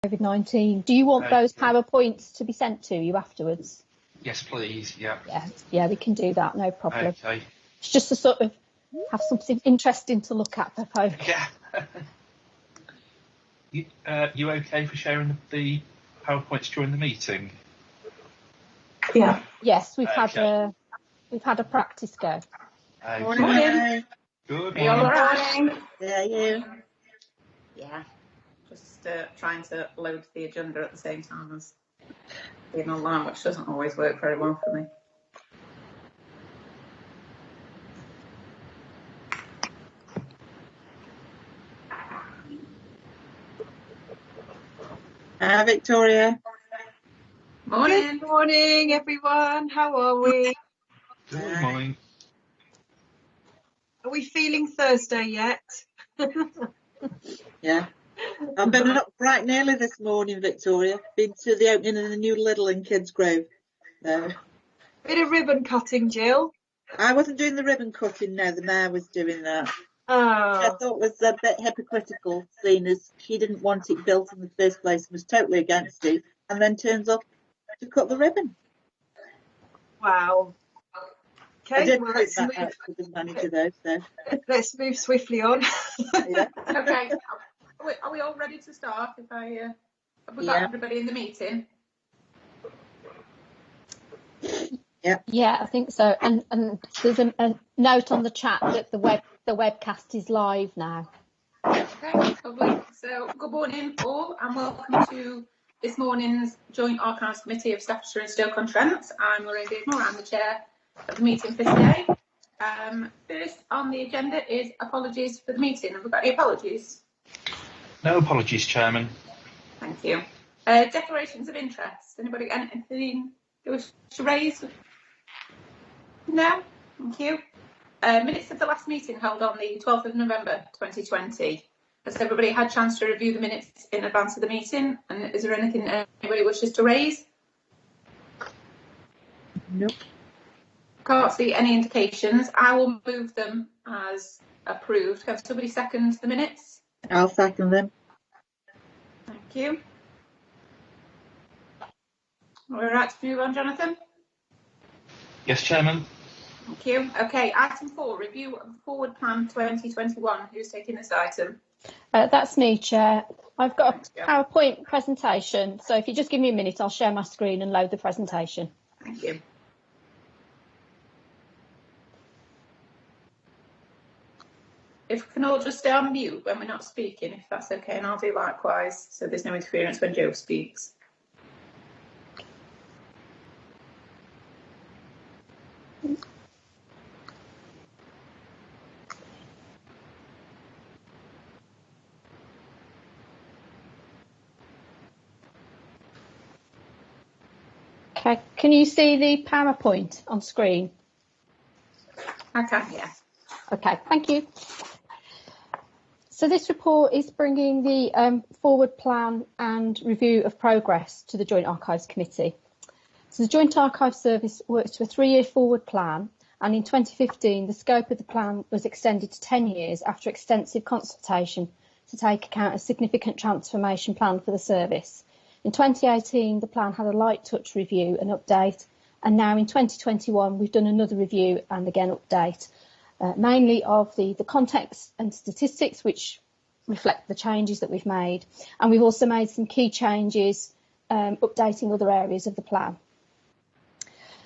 COVID-19. Do you want those PowerPoints to be sent to you afterwards? Yes, please. Yeah. Yeah, we can do that. No problem. Okay. It's just to sort of have something interesting to look at, Peppo. Yeah. You okay for sharing the PowerPoints during the meeting? Yeah. Yes, we've had a practice go. Okay. Morning. Good Are you all morning. right? Yeah, you. Yeah. Just trying to load the agenda at the same time as being online, which doesn't always work very well for me. Victoria. Morning. Good morning, everyone. How are we? Good morning. Are we feeling Thursday yet? Yeah. I've been up bright and early this morning, Victoria. Been to the opening of the new Lidl in Kids Grove. So. Bit of ribbon cutting, Jill. I wasn't doing the ribbon cutting, no, the mayor was doing that. Oh. I thought it was a bit hypocritical, seeing as she didn't want it built in the first place and was totally against it, and then turns up to cut the ribbon. Wow. I Okay, did well, put that out to the manager though, so. let's move swiftly on. Yeah. Okay. Are we all ready to start? Have we got everybody in the meeting? Yeah, I think so. And there's a note on the chat that the webcast is live now. Okay, lovely. So, good morning all, and welcome to this morning's Joint Archives Committee of Staffordshire and Stoke-on-Trent. I'm Lorraine Beardmore, I'm the chair of the meeting for today. First on the agenda is apologies for the meeting. Have we got any apologies? No apologies, Chairman. Thank you. Declarations of interest. Anybody got anything they wish to raise? No? Thank you. Minutes of the last meeting held on the 12th of November 2020. Has everybody had a chance to review the minutes in advance of the meeting? And is there anything anybody wishes to raise? Nope. Can't see any indications. I will move them as approved. Can somebody second the minutes? I'll second them. Thank you. We're right to move on, Jonathan? Yes, Chairman. Thank you. Okay, item 4, review of forward plan 2021. Who's taking this item? That's me, Chair. I've got a PowerPoint presentation, so if you just give me a minute, I'll share my screen and load the presentation. Thank you. If we can all just stay on mute when we're not speaking, if that's okay, and I'll do likewise, so there's no interference when Joe speaks. Okay, can you see the PowerPoint on screen? I can, yeah. Okay, thank you. So this report is bringing the forward plan and review of progress to the Joint Archives Committee. So the Joint Archives Service works to a 3-year forward plan, and in 2015 the scope of the plan was extended to 10 years after extensive consultation to take account of a significant transformation plan for the service. In 2018 the plan had a light touch review and update, and now in 2021 we've done another review and again update. Mainly of the context and statistics which reflect the changes that we've made, and we've also made some key changes updating other areas of the plan.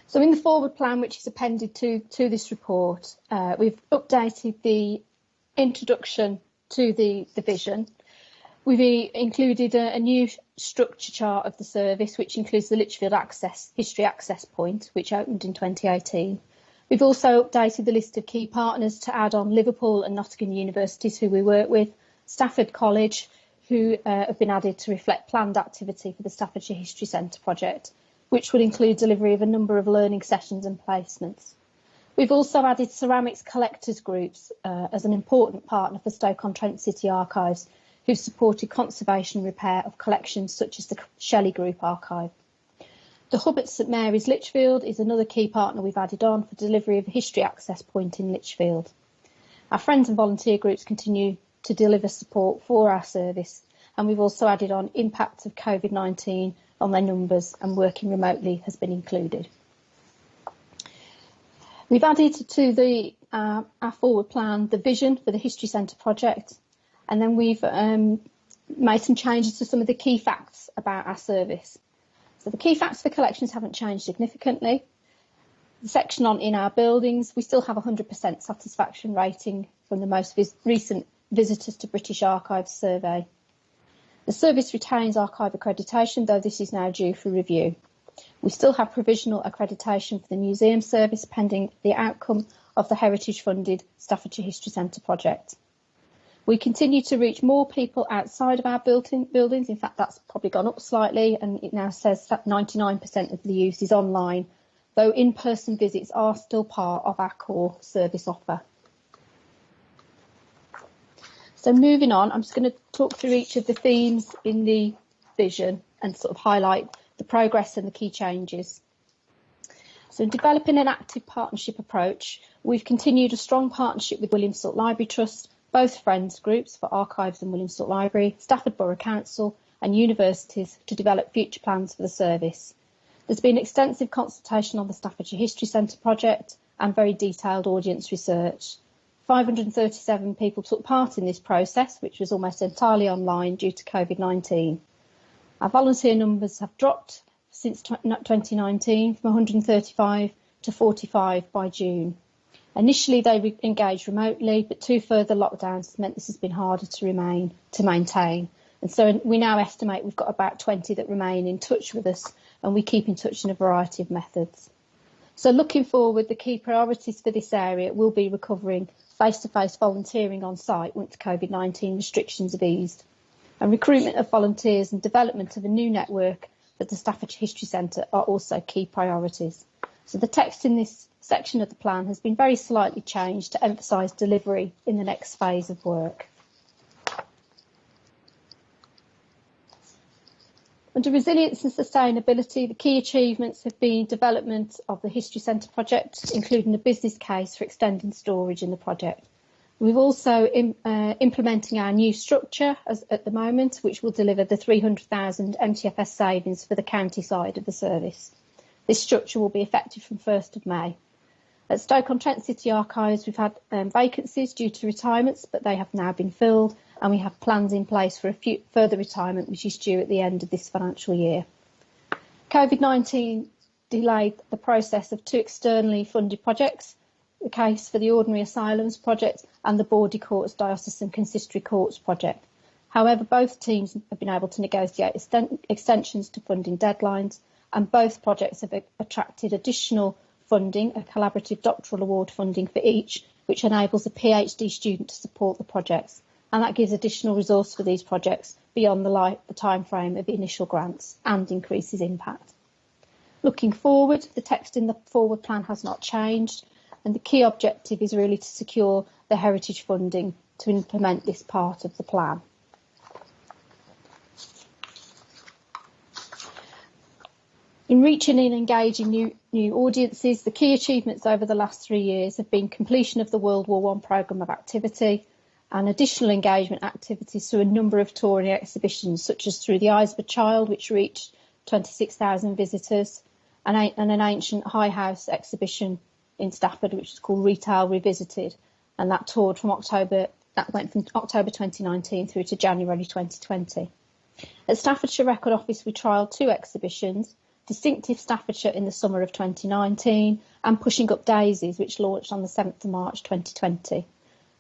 So in the forward plan, which is appended to this report, we've updated the introduction to the vision. We've included a new structure chart of the service, which includes the Lichfield History Access Point, which opened in 2018. We've also updated the list of key partners to add on Liverpool and Nottingham universities who we work with, Stafford College, who have been added to reflect planned activity for the Staffordshire History Centre project, which will include delivery of a number of learning sessions and placements. We've also added ceramics collectors groups as an important partner for Stoke-on-Trent City Archives, who've supported conservation and repair of collections such as the Shelley Group Archive. The Hub at St Mary's Lichfield is another key partner we've added on for delivery of a history access point in Lichfield. Our friends and volunteer groups continue to deliver support for our service, and we've also added on impacts of COVID-19 on their numbers, and working remotely has been included. We've added to our forward plan the vision for the History Centre project, and then we've made some changes to some of the key facts about our service. So the key facts for collections haven't changed significantly. The section on in our buildings, we still have 100% satisfaction rating from the most recent Visitors to British Archives survey. The service retains archive accreditation, though this is now due for review. We still have provisional accreditation for the museum service pending the outcome of the heritage-funded Staffordshire History Centre project. We continue to reach more people outside of our buildings. In fact, that's probably gone up slightly, and it now says that 99% of the use is online, though in-person visits are still part of our core service offer. So moving on, I'm just going to talk through each of the themes in the vision and sort of highlight the progress and the key changes. So in developing an active partnership approach, we've continued a strong partnership with William Salt Library Trust, both friends groups for archives and William Salt Library, Stafford Borough Council and universities to develop future plans for the service. There's been extensive consultation on the Staffordshire History Centre project and very detailed audience research. 537 people took part in this process, which was almost entirely online due to COVID-19. Our volunteer numbers have dropped since 2019 from 135 to 45 by June. Initially, they engaged remotely, but two further lockdowns meant this has been harder to maintain. And so we now estimate we've got about 20 that remain in touch with us, and we keep in touch in a variety of methods. So looking forward, the key priorities for this area will be recovering face-to-face volunteering on site once COVID-19 restrictions have eased, and recruitment of volunteers and development of a new network for the Staffordshire History Centre are also key priorities. So the text in this section of the plan has been very slightly changed to emphasise delivery in the next phase of work. Under resilience and sustainability, the key achievements have been development of the History Centre project, including a business case for extending storage in the project. We've also implementing our new structure at the moment, which will deliver the 300,000 MTFS savings for the county side of the service. This structure will be effective from 1st of May. At Stoke-on-Trent City Archives, we've had vacancies due to retirements, but they have now been filled, and we have plans in place for a further retirement, which is due at the end of this financial year. COVID-19 delayed the process of two externally funded projects, the case for the Ordinary Asylums project and the Bordy Courts Diocesan Consistory Courts project. However, both teams have been able to negotiate extensions to funding deadlines, and both projects have attracted additional funding, a collaborative doctoral award funding for each, which enables a PhD student to support the projects, and that gives additional resource for these projects beyond the time frame of initial grants and increases impact. Looking forward, the text in the forward plan has not changed, and the key objective is really to secure the heritage funding to implement this part of the plan. In reaching and engaging new audiences, the key achievements over the last 3 years have been completion of the World War I programme of activity and additional engagement activities through a number of touring exhibitions, such as Through the Eyes of a Child, which reached 26,000 visitors, and an ancient High House exhibition in Stafford, which is called Retail Revisited, and that went from October 2019 through to January 2020. At Staffordshire Record Office, we trialled two exhibitions, Distinctive Staffordshire in the summer of 2019 and Pushing Up Daisies, which launched on the 7th of March 2020.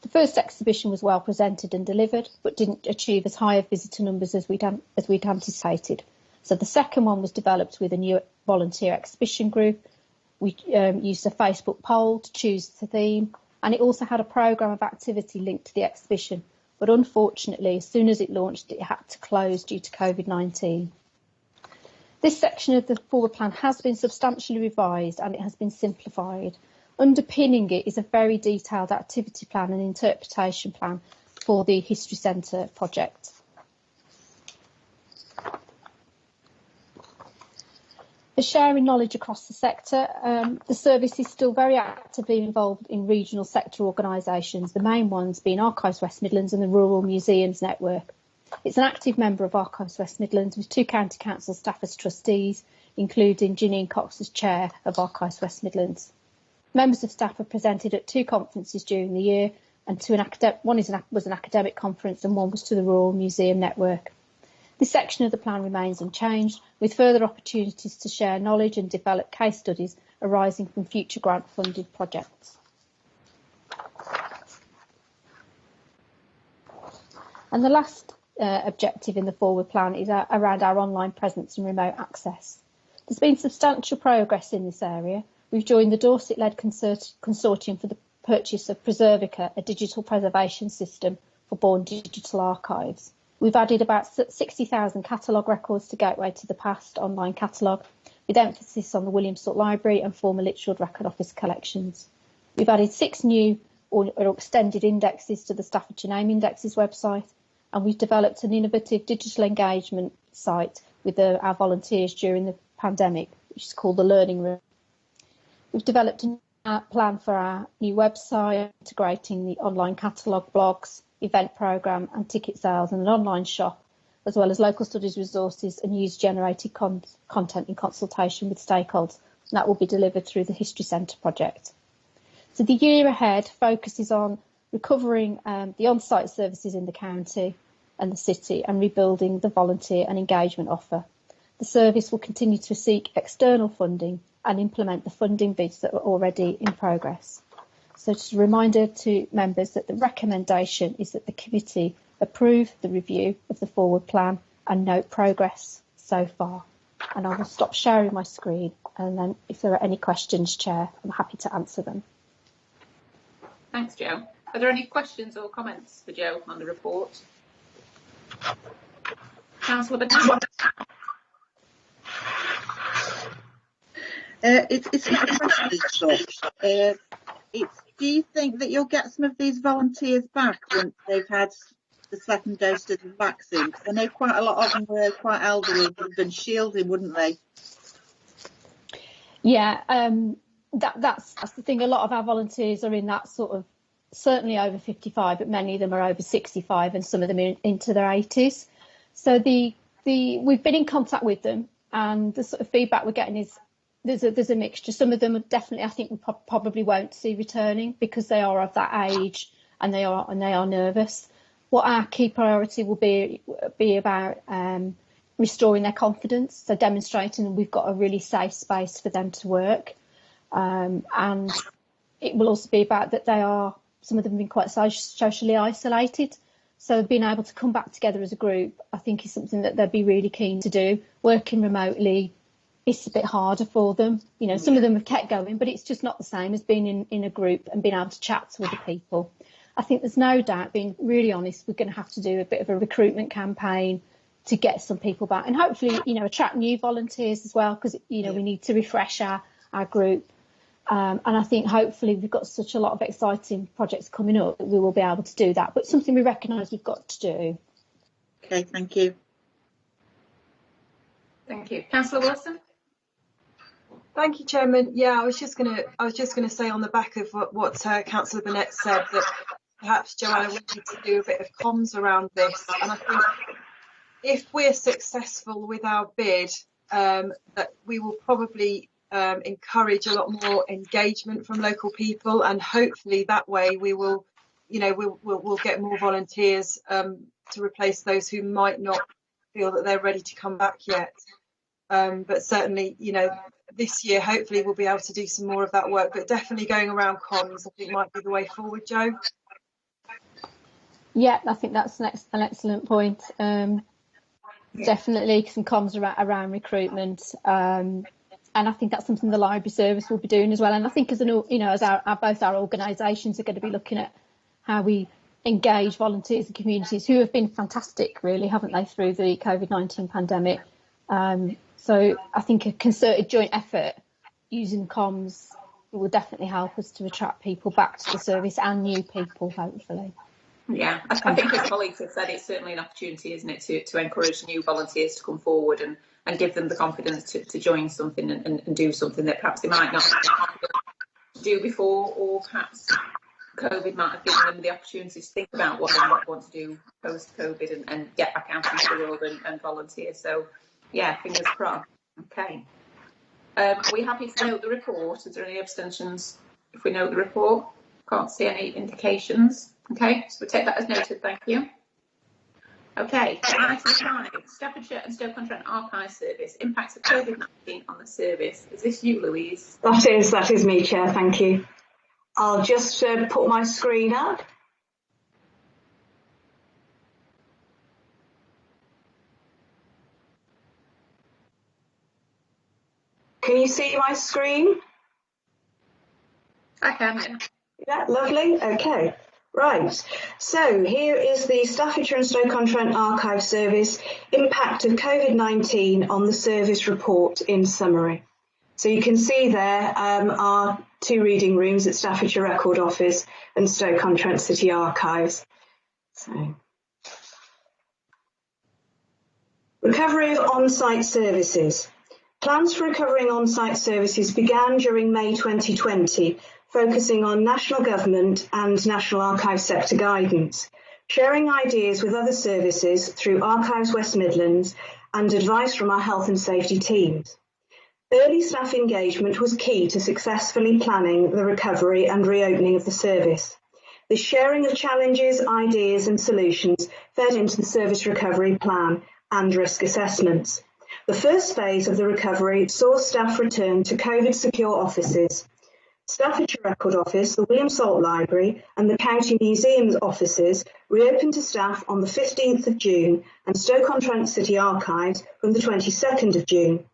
The first exhibition was well presented and delivered, but didn't achieve as high of visitor numbers as we'd anticipated. So the second one was developed with a new volunteer exhibition group. We used a Facebook poll to choose the theme, and it also had a programme of activity linked to the exhibition. But unfortunately, as soon as it launched, it had to close due to COVID-19. This section of the forward plan has been substantially revised and it has been simplified. Underpinning it is a very detailed activity plan and interpretation plan for the History Centre project. For sharing knowledge across the sector, the service is still very actively involved in regional sector organisations, the main ones being Archives West Midlands and the Rural Museums Network. It's an active member of Archives West Midlands with 2 County Council staff as trustees, including Janine Cox as chair of Archives West Midlands. Members of staff have presented at 2 conferences during the year, and one was an academic conference and one was to the Royal Museum Network. This section of the plan remains unchanged, with further opportunities to share knowledge and develop case studies arising from future grant-funded projects. And the last objective in the forward plan is around our online presence and remote access. There's been substantial progress in this area. We've joined the Dorset-led consortium for the purchase of Preservica, a digital preservation system for born digital archives. We've added about 60,000 catalogue records to Gateway to the Past online catalogue, with emphasis on the Williamsthorpe Library and former Lichfield Record Office collections. We've added 6 new or extended indexes to the Staffordshire Name Indexes website, and we've developed an innovative digital engagement site with our volunteers during the pandemic, which is called the Learning Room. We've developed a plan for our new website, integrating the online catalogue, blogs, event programme and ticket sales, and an online shop, as well as local studies resources and user-generated content in consultation with stakeholders. And that will be delivered through the History Centre project. So the year ahead focuses on recovering the on-site services in the county and the city and rebuilding the volunteer and engagement offer. The service will continue to seek external funding and implement the funding bids that are already in progress. So just a reminder to members that the recommendation is that the committee approve the review of the forward plan and note progress so far. And I will stop sharing my screen, and then if there are any questions, Chair, I'm happy to answer them. Thanks, Jo. Are there any questions or comments for Jo on the report? Councillor Burnett. It's not a question. Do you think that you'll get some of these volunteers back once they've had the second dose of the vaccine? Because I know quite a lot of them were quite elderly and would have been shielding, wouldn't they? Yeah, that's the thing. A lot of our volunteers are in that sort of, certainly over 55, but many of them are over 65 and some of them are into their 80s. So we've been in contact with them, and the sort of feedback we're getting is there's a mixture. Some of them are definitely, I think we probably won't see returning because they are of that age and they are nervous. What our key priority will be about restoring their confidence, so demonstrating we've got a really safe space for them to work, and it will also be about that some of them have been quite socially isolated, so being able to come back together as a group, I think, is something that they'd be really keen to do. Working remotely, it's a bit harder for them. You know, some of them have kept going, but it's just not the same as being in a group and being able to chat to other people. I think there's no doubt, being really honest, we're going to have to do a bit of a recruitment campaign to get some people back, and hopefully, attract new volunteers as well, because, we need to refresh our group. And I think hopefully we've got such a lot of exciting projects coming up that we will be able to do that, but something we recognise we've got to do. Okay, thank you. Thank you. Councillor Wilson. Thank you, Chairman. Yeah, I was just gonna say on the back of what Councillor Burnett said, that perhaps Joanna wanted to do a bit of comms around this, and I think if we're successful with our bid, that we will probably encourage a lot more engagement from local people, and hopefully that way we will, we'll get more volunteers to replace those who might not feel that they're ready to come back yet. But certainly, this year, hopefully we'll be able to do some more of that work, but definitely going around comms, I think, might be the way forward, Jo. Yeah, I think that's an excellent point. Definitely some comms around recruitment, and I think that's something the library service will be doing as well. And I think as both our organisations are going to be looking at how we engage volunteers and communities who have been fantastic, really, haven't they, through the COVID-19 pandemic. So I think a concerted joint effort using comms will definitely help us to attract people back to the service and new people, hopefully. Yeah, I think as colleagues have said, it's certainly an opportunity, isn't it, to encourage new volunteers to come forward and give them the confidence to join something and do something that perhaps they might not do before, or perhaps COVID might have given them the opportunity to think about what they might want to do post-COVID and get back out into the world and volunteer. So, yeah, fingers crossed. Okay. Are we happy to note the report? Is there any abstentions if we note the report? Can't see any indications. Okay, so we take that as noted. Thank you. Okay, item 5, Staffordshire and Stoke-on-Trent Archive Service, impact of COVID-19 on the service. Is this you, Louise? That is me, Chair, thank you. I'll just put my screen up. Can you see my screen? I can, yeah. Yeah, lovely, okay. Right, so here is the Staffordshire and Stoke-on-Trent Archive Service impact of COVID-19 on the service report in summary. So you can see there are 2 reading rooms at Staffordshire Record Office and Stoke-on-Trent City Archives. So, recovery of on-site services. Plans for recovering on-site services began during May 2020, focusing on national government and National Archives sector guidance, sharing ideas with other services through Archives West Midlands and advice from our health and safety teams. Early staff engagement was key to successfully planning the recovery and reopening of the service. The sharing of challenges, ideas and solutions fed into the service recovery plan and risk assessments. The first phase of the recovery saw staff return to COVID-secure offices. Staffordshire Record Office, the William Salt Library and the County Museums offices reopened to staff on the 15th of June and Stoke-on-Trent City Archives from the 22nd of June.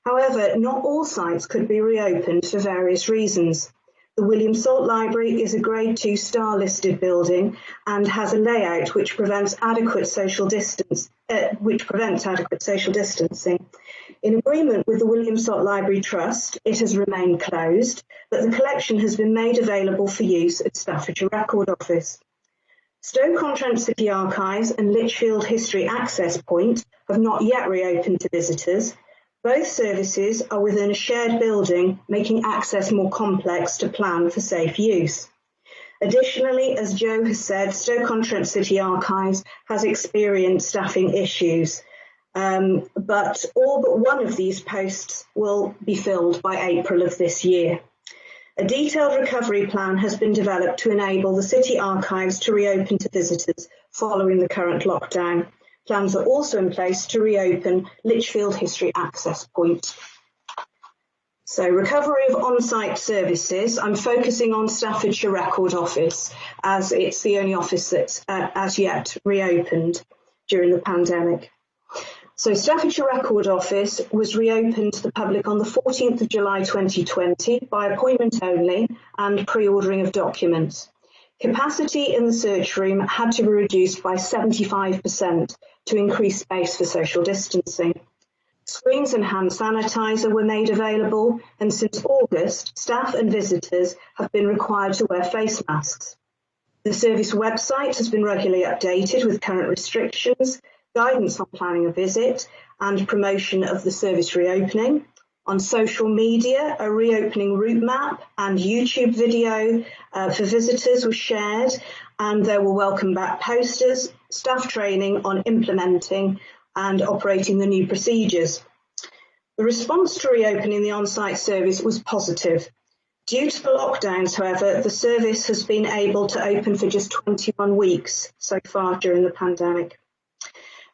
However, not all sites could be reopened for various reasons. The William Salt Library is a Grade 2 star listed building and has a layout which prevents adequate social distancing. In agreement with the William Salt Library Trust, it has remained closed, but the collection has been made available for use at Staffordshire Record Office. Stoke-on-Trent City Archives and Lichfield History Access Point have not yet reopened to visitors. Both services are within a shared building, making access more complex to plan for safe use. Additionally, as Joe has said, Stoke-on-Trent City Archives has experienced staffing issues, but all but one of these posts will be filled by April of this year. A detailed recovery plan has been developed to enable the City Archives to reopen to visitors following the current lockdown. Plans are also in place to reopen Lichfield History Access Point. So, recovery of on-site services. I'm focusing on Staffordshire Record Office as it's the only office that's as yet reopened during the pandemic. So Staffordshire Record Office was reopened to the public on the 14th of July 2020 by appointment only and pre-ordering of documents. Capacity in the search room had to be reduced by 75% to increase space for social distancing. Screens and hand sanitizer were made available, and since August, staff and visitors have been required to wear face masks. The service website has been regularly updated with current restrictions, guidance on planning a visit and promotion of the service reopening. On social media, a reopening route map and YouTube video for visitors was shared, and there were welcome back posters, staff training on implementing and operating the new procedures. The response to reopening the on-site service was positive. Due to the lockdowns, however, the service has been able to open for just 21 weeks so far during the pandemic.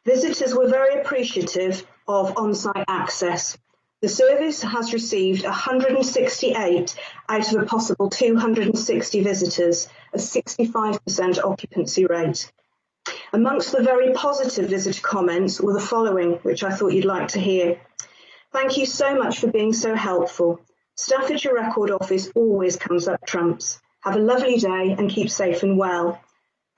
Visitors were very appreciative of on-site access. The service has received 168 out of a possible 260 visitors, a 65% occupancy rate. Amongst the very positive visitor comments were the following, which I thought you'd like to hear. Thank you so much for being so helpful. Staffordshire Record Office always comes up trumps. Have a lovely day and keep safe and well.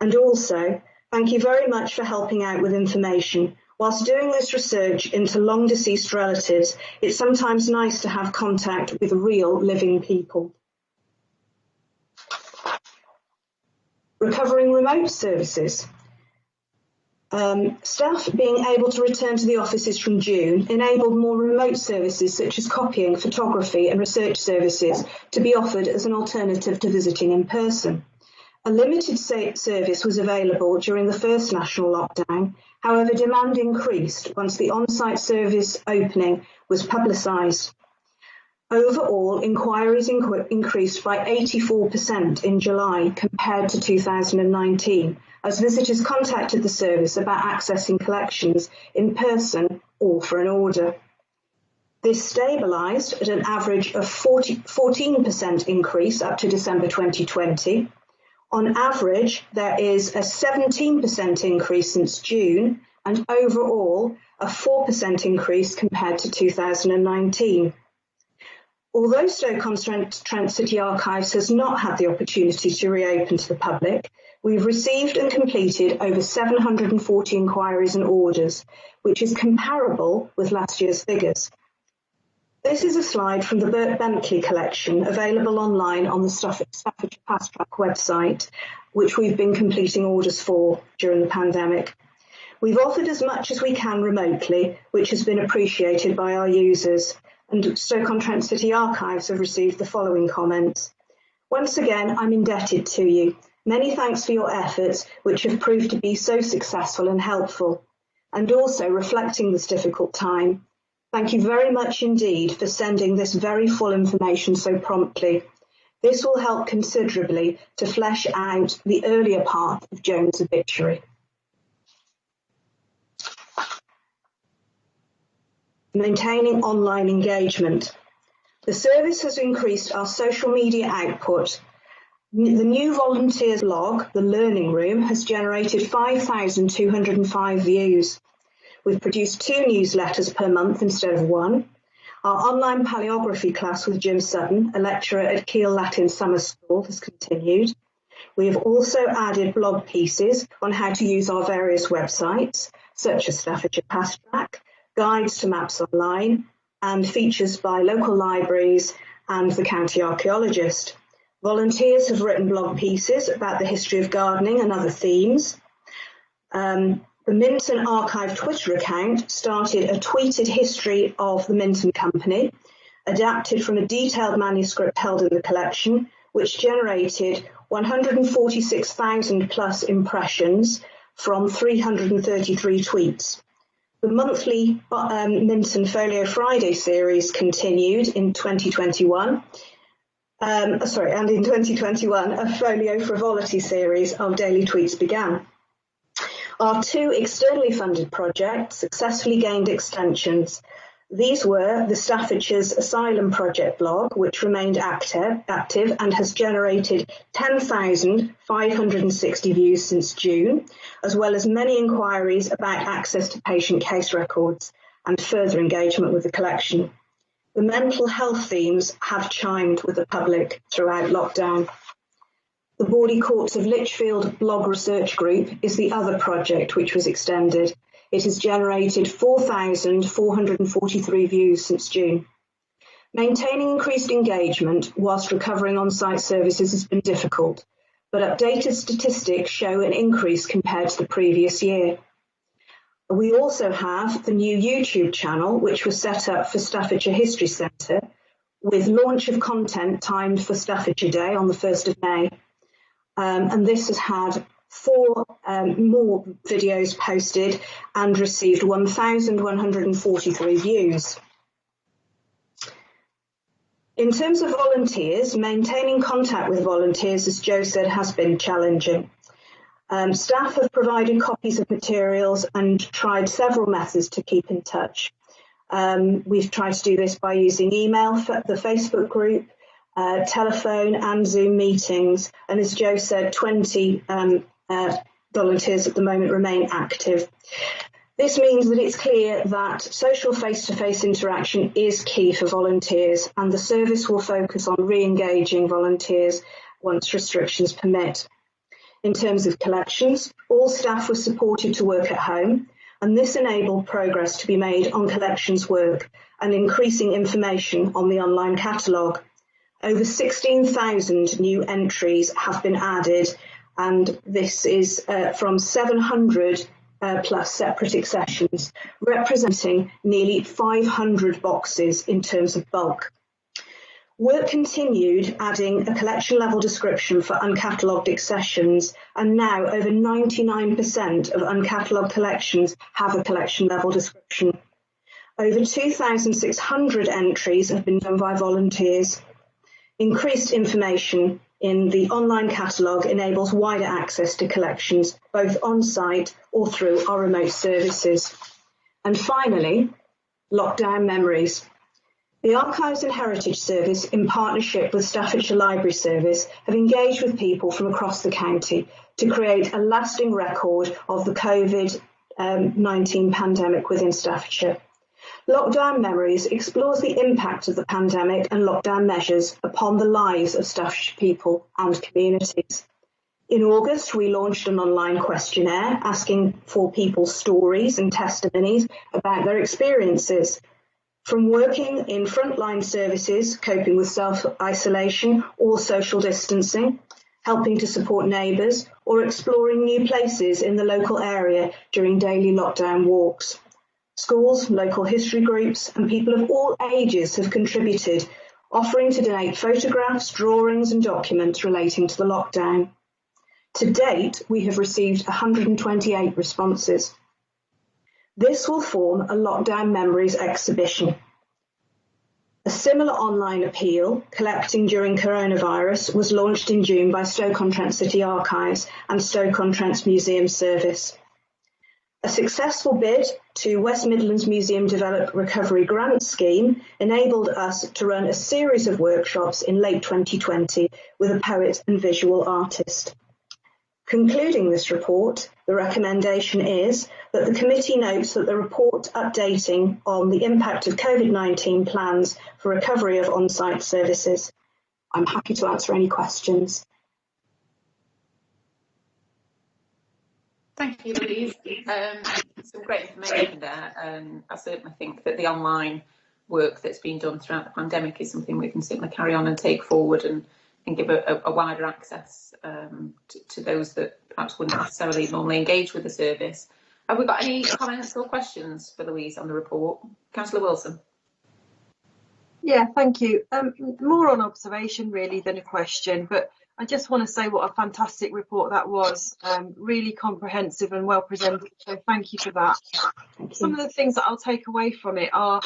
And also, thank you very much for helping out with information. Whilst doing this research into long deceased relatives, it's sometimes nice to have contact with real living people. Recovering remote services. Staff being able to return to the offices from June enabled more remote services such as copying, photography and research services to be offered as an alternative to visiting in person. A limited service was available during the first national lockdown. However, demand increased once the on-site service opening was publicised. Overall, inquiries increased by 84% in July compared to 2019, as visitors contacted the service about accessing collections in person or for an order. This stabilised at an average of 14% increase up to December 2020. On average, there is a 17% increase since June, and overall a 4% increase compared to 2019. Although Stoke-on-Trent City Archives has not had the opportunity to reopen to the public, we've received and completed over 740 inquiries and orders, which is comparable with last year's figures. This is a slide from the Burt Bentley collection, available online on the Staffordshire Fast Track website, which we've been completing orders for during the pandemic. We've offered as much as we can remotely, which has been appreciated by our users, and Stoke-on-Trent City Archives have received the following comments. Once again, I'm indebted to you. Many thanks for your efforts, which have proved to be so successful and helpful, and also reflecting this difficult time. Thank you very much indeed for sending this very full information so promptly. This will help considerably to flesh out the earlier part of Joan's obituary. Maintaining online engagement. The service has increased our social media output. The new volunteers blog, The Learning Room, has generated 5,205 views. We've produced 2 newsletters per month instead of 1. Our online paleography class with Jim Sutton, a lecturer at Keele Latin Summer School, has continued. We have also added blog pieces on how to use our various websites, such as Staffordshire Fast Track, guides to maps online, and features by local libraries and the county archaeologist. Volunteers have written blog pieces about the history of gardening and other themes. The Minton Archive Twitter account started a tweeted history of the Minton Company, adapted from a detailed manuscript held in the collection, which generated 146,000 plus impressions from 333 tweets. The monthly Minton Folio Friday series continued in 2021. And in 2021, a Folio Frivolity series of daily tweets began. Our 2 externally funded projects successfully gained extensions. These were the Staffordshire's Asylum Project blog, which remained active and has generated 10,560 views since June, as well as many inquiries about access to patient case records and further engagement with the collection. The mental health themes have chimed with the public throughout lockdown. The Borley Courts of Lichfield blog research group is the other project which was extended. It has generated 4,443 views since June. Maintaining increased engagement whilst recovering on-site services has been difficult, but updated statistics show an increase compared to the previous year. We also have the new YouTube channel, which was set up for Staffordshire History Centre, with launch of content timed for Staffordshire Day on the 1st of May. And this has had 4 more videos posted and received 1,143 views. In terms of volunteers, maintaining contact with volunteers, as Jo said, has been challenging. Staff have provided copies of materials and tried several methods to keep in touch. We've tried to do this by using email, the Facebook group, telephone and Zoom meetings, and as Jo said, 20 volunteers at the moment remain active. This means that it's clear that social face-to-face interaction is key for volunteers, and the service will focus on re-engaging volunteers once restrictions permit. In terms of collections, all staff were supported to work at home, and this enabled progress to be made on collections work and increasing information on the online catalogue. Over 16,000 new entries have been added, and this is from 700 plus separate accessions, representing nearly 500 boxes in terms of bulk. Work continued, adding a collection level description for uncatalogued accessions, and now over 99% of uncatalogued collections have a collection level description. Over 2,600 entries have been done by volunteers. Increased information in the online catalogue enables wider access to collections, both on-site or through our remote services. And finally, lockdown memories. The Archives and Heritage Service, in partnership with Staffordshire Library Service, have engaged with people from across the county to create a lasting record of the COVID-19 pandemic within Staffordshire. Lockdown Memories explores the impact of the pandemic and lockdown measures upon the lives of Staffordshire people and communities. In August, we launched an online questionnaire asking for people's stories and testimonies about their experiences, from working in frontline services, coping with self-isolation or social distancing, helping to support neighbours, or exploring new places in the local area during daily lockdown walks. Schools, local history groups and people of all ages have contributed, offering to donate photographs, drawings and documents relating to the lockdown. To date, we have received 128 responses. This will form a Lockdown Memories exhibition. A similar online appeal, collecting during coronavirus, was launched in June by Stoke-on-Trent City Archives and Stoke-on-Trent's Museum Service. A successful bid to West Midlands Museum Develop Recovery Grant Scheme enabled us to run a series of workshops in late 2020 with a poet and visual artist. Concluding this report, the recommendation is that the committee notes that the report updating on the impact of COVID-19 plans for recovery of on-site services. I'm happy to answer any questions. Thank you, Louise. Some great information there. I certainly think that the online work that's been done throughout the pandemic is something we can certainly carry on and take forward and give a wider access to those that perhaps wouldn't necessarily normally engage with the service. Have we got any comments or questions for Louise on the report? Councillor Wilson. Yeah, thank you. More on observation really than a question, but I just want to say what a fantastic report that was. Really comprehensive and well presented, so thank you for that. Some of the things that I'll take away from it are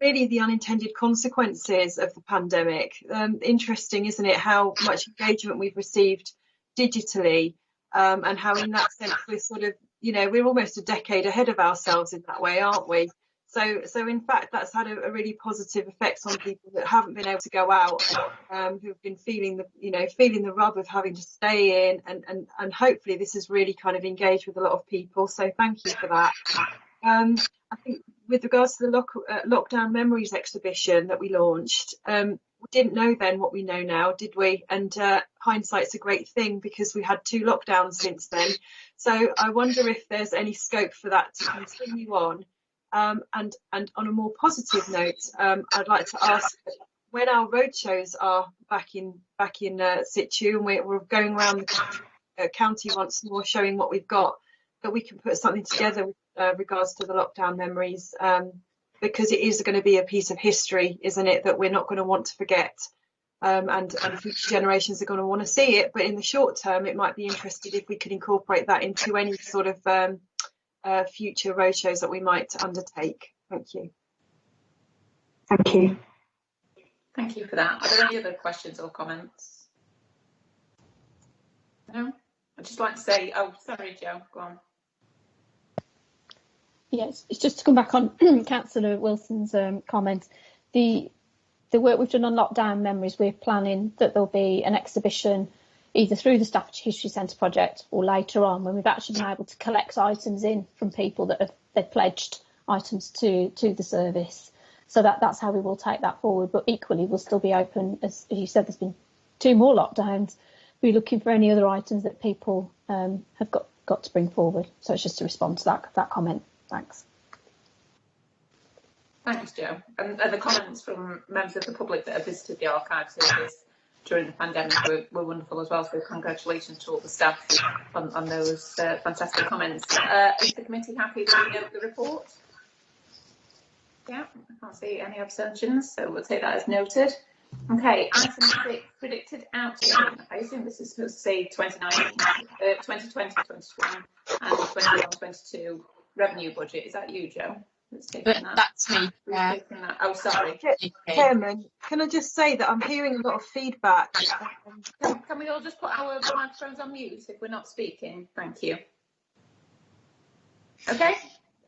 really the unintended consequences of the pandemic. Interesting, isn't it, how much engagement we've received digitally, and how in that sense we're sort of, we're almost a decade ahead of ourselves in that way, aren't we? So in fact, that's had a really positive effect on people that haven't been able to go out, who've been feeling the rub of having to stay in, and hopefully this has really kind of engaged with a lot of people. So thank you for that. I think with regards to the Lockdown Memories exhibition that we launched, we didn't know then what we know now, did we? And hindsight's a great thing because we had 2 lockdowns since then. So I wonder if there's any scope for that to continue on. And on a more positive note, I'd like to ask, when our roadshows are back in situ and we're going around the county once more showing what we've got, that we can put something together with regards to the lockdown memories, because it is going to be a piece of history, isn't it, that we're not going to want to forget, and future generations are going to want to see it. But in the short term, it might be interesting if we could incorporate that into any sort of future roadshows that we might undertake. Thank you. Thank you. Thank you for that. Are there any other questions or comments? No? I'd just like to say, oh, sorry, Jo, go on. Yes, it's just to come back on Councillor Wilson's comment. The work we've done on lockdown memories, we're planning that there'll be an exhibition either through the Staffordshire History Centre project or later on when we've actually been able to collect items in from people that they've pledged items to the service. So that's how we will take that forward. But equally, we'll still be open, as you said, there's been 2 more lockdowns. We're looking for any other items that people have got to bring forward. So it's just to respond to that comment. Thanks. Thanks, Jo. And the comments from members of the public that have visited the archive service during the pandemic were wonderful as well. So congratulations to all the staff on those fantastic comments. Is the committee happy with the report? Yeah, I can't see any abstentions, so we'll take that as noted. Okay, item 6, predicted outturn. I assume this is supposed to say 2020-21 and 21-22 revenue budget. Is that you, Jo? That's taking that. That's me. Who's taking that? Oh, sorry. Chairman, can I just say that I'm hearing a lot of feedback? Can we all just put our microphones on mute if we're not speaking? Thank you. Okay.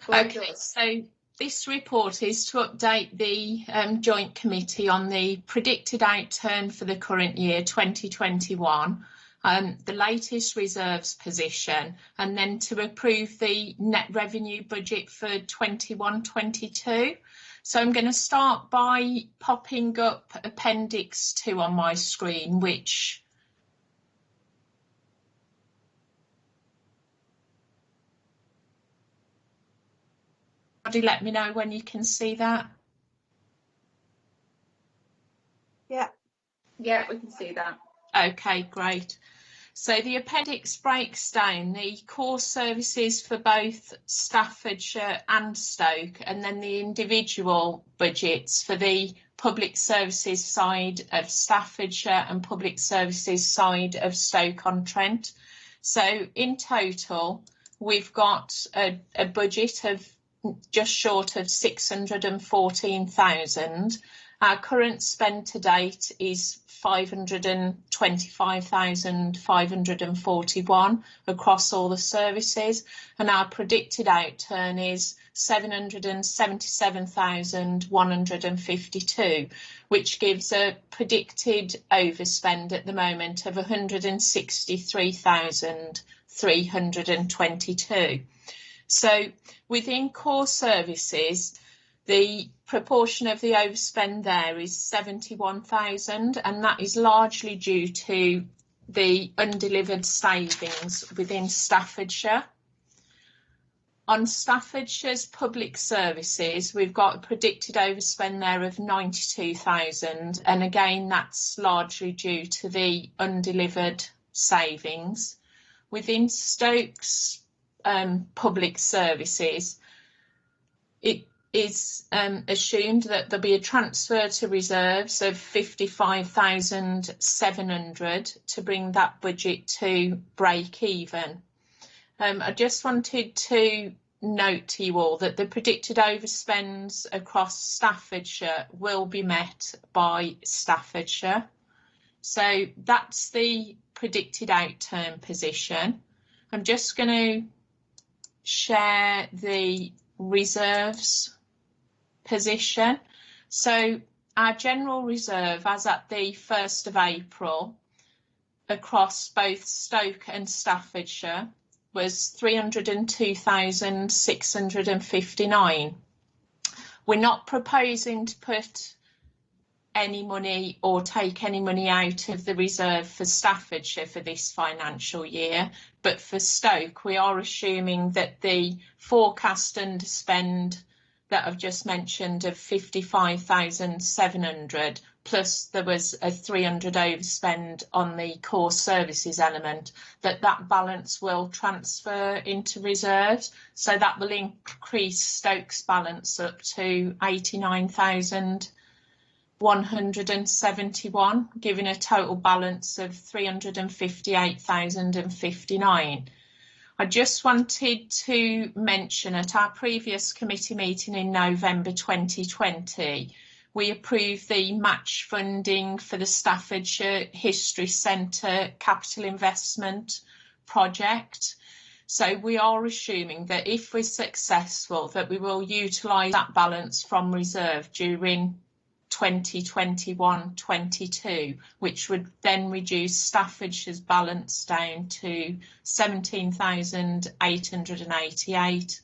Okay, so this report is to update the Joint Committee on the predicted outturn for the current year 2021, the latest reserves position, and then to approve the net revenue budget for 21-22. So I'm going to start by popping up Appendix 2 on my screen, which let me know when you can see that. Yeah, we can see that. Okay, great. So the appendix breaks down the core services for both Staffordshire and Stoke, and then the individual budgets for the public services side of Staffordshire and public services side of Stoke-on-Trent. So in total, we've got a budget of just short of 614,000. Our current spend to date is 525,541 across all the services, and our predicted outturn is 777,152, which gives a predicted overspend at the moment of 163,322. So within core services, the proportion of the overspend there is 71,000, and that is largely due to the undelivered savings within Staffordshire. On Staffordshire's public services, we've got a predicted overspend there of 92,000, and again, that's largely due to the undelivered savings. Within Stoke's public services, it is assumed that there'll be a transfer to reserves of 55,700 to bring that budget to break even. I just wanted to note to you all that the predicted overspends across Staffordshire will be met by Staffordshire. So that's the predicted outturn position. I'm just going to share the reserves position. So our general reserve as at the 1st of April across both Stoke and Staffordshire was 302,659. We're not proposing to put any money or take any money out of the reserve for Staffordshire for this financial year, but for Stoke we are assuming that the forecast underspend that I've just mentioned of 55,700 plus there was a 300 overspend on the core services element, that balance will transfer into reserves, so that will increase Stoke's balance up to 89,171, giving a total balance of 358,059. I just wanted to mention at our previous committee meeting in November 2020, we approved the match funding for the Staffordshire History Centre capital investment project. So we are assuming that if we're successful, that we will utilise that balance from reserve during 2021-22, which would then reduce Staffordshire's balance down to 17,888,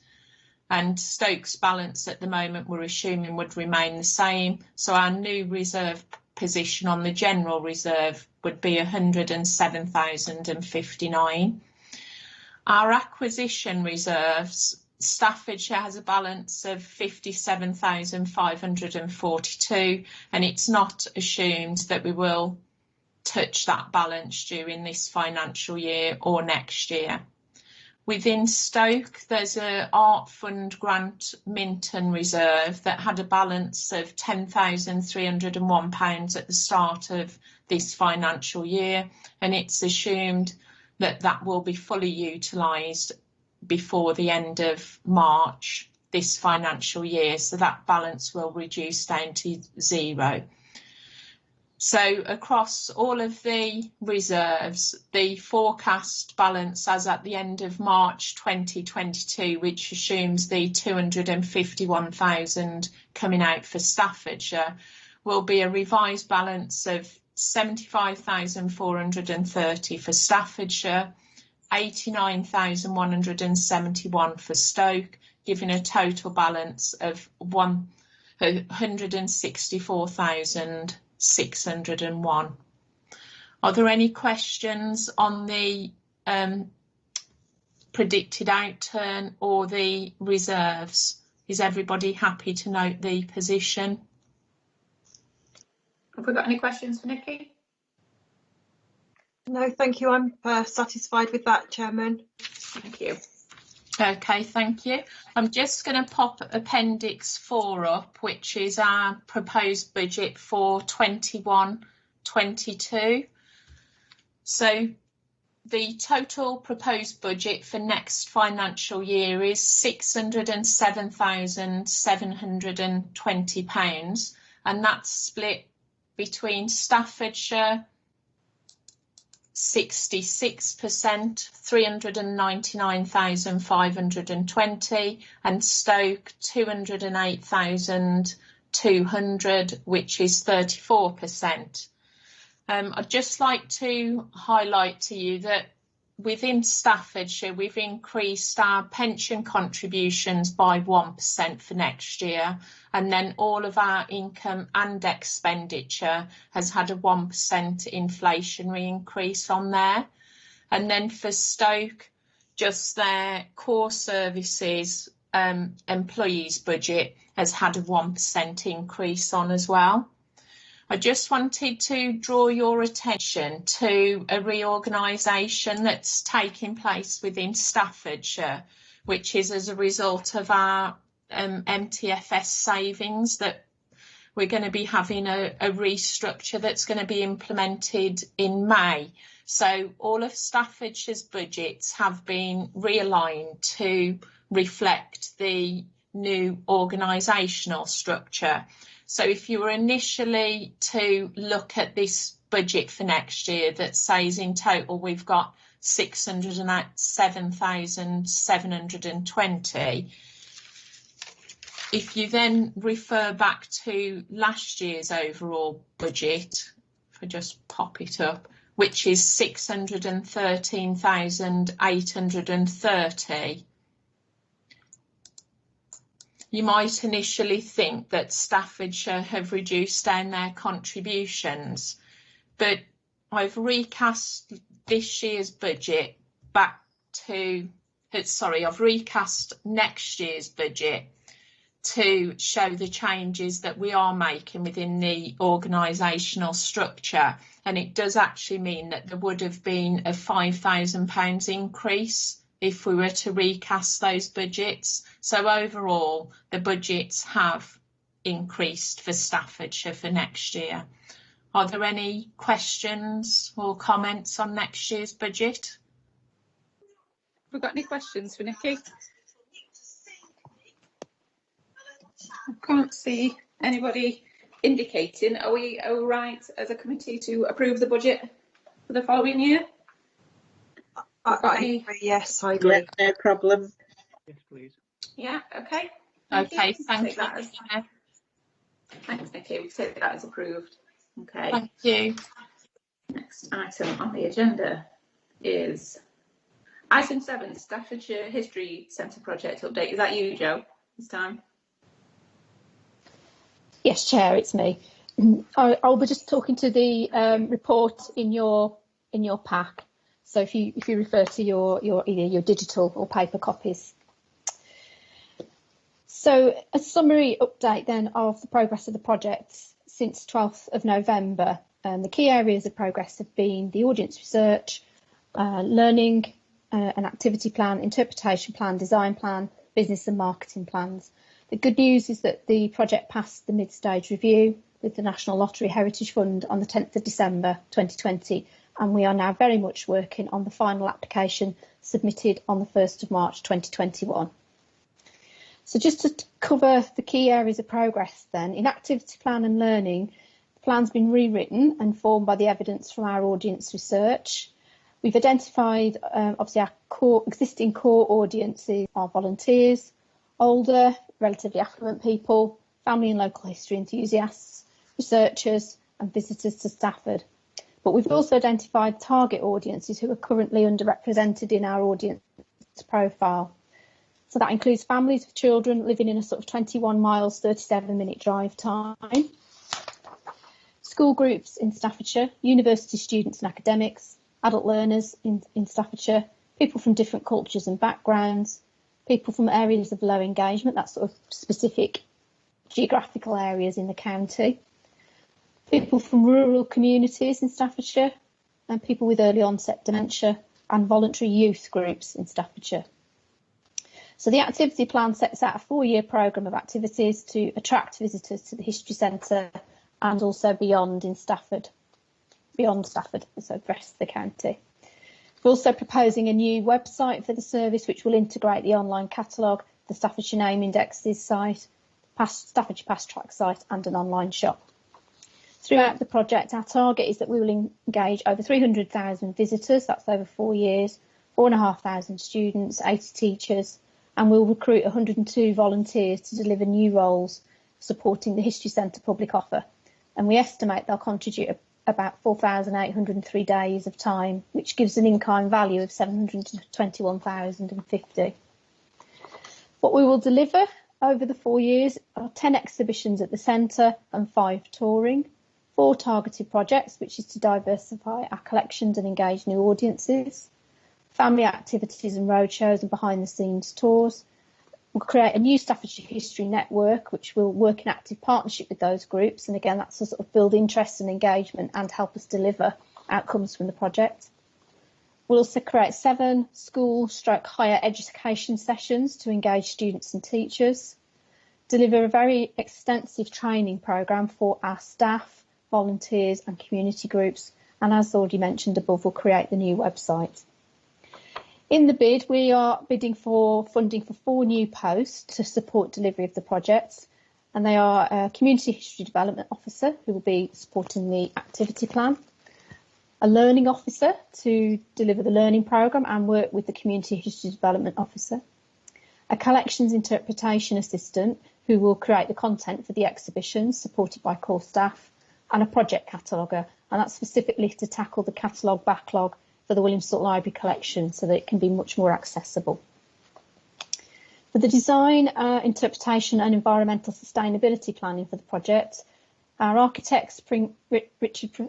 and Stoke's balance at the moment we're assuming would remain the same. So our new reserve position on the general reserve would be 107,059. Our acquisition reserves, Staffordshire has a balance of 57,542, and it's not assumed that we will touch that balance during this financial year or next year. Within Stoke, there's a Art Fund Grant Minton Reserve that had a balance of £10,301 at the start of this financial year, and it's assumed that that will be fully utilised before the end of March this financial year, so that balance will reduce down to zero. So across all of the reserves, the forecast balance as at the end of March 2022, which assumes the 251,000 coming out for Staffordshire, will be a revised balance of 75,430 for Staffordshire, 89,171 for Stoke, giving a total balance of 164,601. Are there any questions on the predicted outturn or the reserves? Is everybody happy to note the position? Have we got any questions for Nikki? No, thank you. I'm satisfied with that, Chairman. Thank you. Okay, thank you. I'm just going to pop Appendix 4 up, which is our proposed budget for 21-22. So the total proposed budget for next financial year is £607,720, and that's split between Staffordshire 66%, 399,520, and Stoke 208,200, which is 34%. I'd just like to highlight to you that within Staffordshire, we've increased our pension contributions by 1% for next year, and then all of our income and expenditure has had a 1% inflationary increase on there. And then for Stoke, just their core services employees budget has had a 1% increase on as well. I just wanted to draw your attention to a reorganisation that's taking place within Staffordshire, which is as a result of our MTFS savings, that we're going to be having a restructure that's going to be implemented in May. So all of Staffordshire's budgets have been realigned to reflect the new organisational structure. So if you were initially to look at this budget for next year that says in total we've got 607,720, if you then refer back to last year's overall budget, if I just pop it up, which is 613,830, you might initially think that Staffordshire have reduced down their contributions, but I've recast this year's budget back to, I've recast next year's budget to show the changes that we are making within the organisational structure. And it does actually mean that there would have been a £5,000 increase if we were to recast those budgets. So overall, the budgets have increased for Staffordshire for next year. Are there any questions or comments on next year's budget? Have we got any questions for Nikki? I can't see anybody indicating. Are we all right as a committee to approve the budget for the following year? Yes, I agree. Yeah, no problem. Yes, please. Yeah, okay. Okay, thank you. Thanks, Nikki. We take that as approved. Okay. Thank you. Next item on the agenda is item 7, Staffordshire History Centre project update. Is that you, Jo, this time? Yes, Chair, it's me. I'll be just talking to the report in your pack. So if you refer to your either your digital or paper copies. So a summary update then of the progress of the project since 12th of November. The key areas of progress have been the audience research, learning an activity plan, interpretation plan, design plan, business and marketing plans. The good news is that the project passed the mid-stage review with the National Lottery Heritage Fund on the 10th of December 2020, and we are now very much working on the final application submitted on the 1st of March 2021. So just to cover the key areas of progress then, in activity plan and learning, the plan's been rewritten and formed by the evidence from our audience research. We've identified, obviously, our existing core audiences are volunteers, older, relatively affluent people, family and local history enthusiasts, researchers and visitors to Stafford. But we've also identified target audiences who are currently underrepresented in our audience profile. So that includes families with children living in a sort of 21 miles, 37-minute drive time, school groups in Staffordshire, university students and academics, adult learners in Staffordshire, people from different cultures and backgrounds, people from areas of low engagement, that's sort of specific geographical areas in the county, people from rural communities in Staffordshire, and people with early onset dementia, and voluntary youth groups in Staffordshire. So the activity plan sets out a 4-year programme of activities to attract visitors to the History Centre and also beyond Stafford, so the rest of the county. We're also proposing a new website for the service which will integrate the online catalogue, the Staffordshire Name Indexes site, Staffordshire Past Track site and an online shop. Throughout the project, our target is that we will engage over 300,000 visitors, that's over 4 years, 4,500 students, 80 teachers, and we'll recruit 102 volunteers to deliver new roles supporting the History Centre public offer. And we estimate they'll contribute about 4,803 days of time, which gives an in-kind value of 721,050. What we will deliver over the 4 years are 10 exhibitions at the centre and 5 touring, 4 targeted projects, which is to diversify our collections and engage new audiences, family activities and roadshows and behind-the-scenes tours. We'll create a new Staffordshire History Network, which will work in active partnership with those groups. And again, that's to sort of build interest and engagement and help us deliver outcomes from the project. We'll also create 7 school/higher education sessions to engage students and teachers, deliver a very extensive training programme for our staff, volunteers and community groups. And as already mentioned above, we'll create the new website. In the bid, we are bidding for funding for 4 new posts to support delivery of the project, and they are a Community History Development Officer who will be supporting the activity plan, a Learning Officer to deliver the learning programme and work with the Community History Development Officer, a Collections Interpretation Assistant who will create the content for the exhibitions supported by core staff, and a Project Cataloguer, and that's specifically to tackle the catalogue backlog for the William Salt Library collection so that it can be much more accessible. For the design, interpretation and environmental sustainability planning for the project, our architects Richard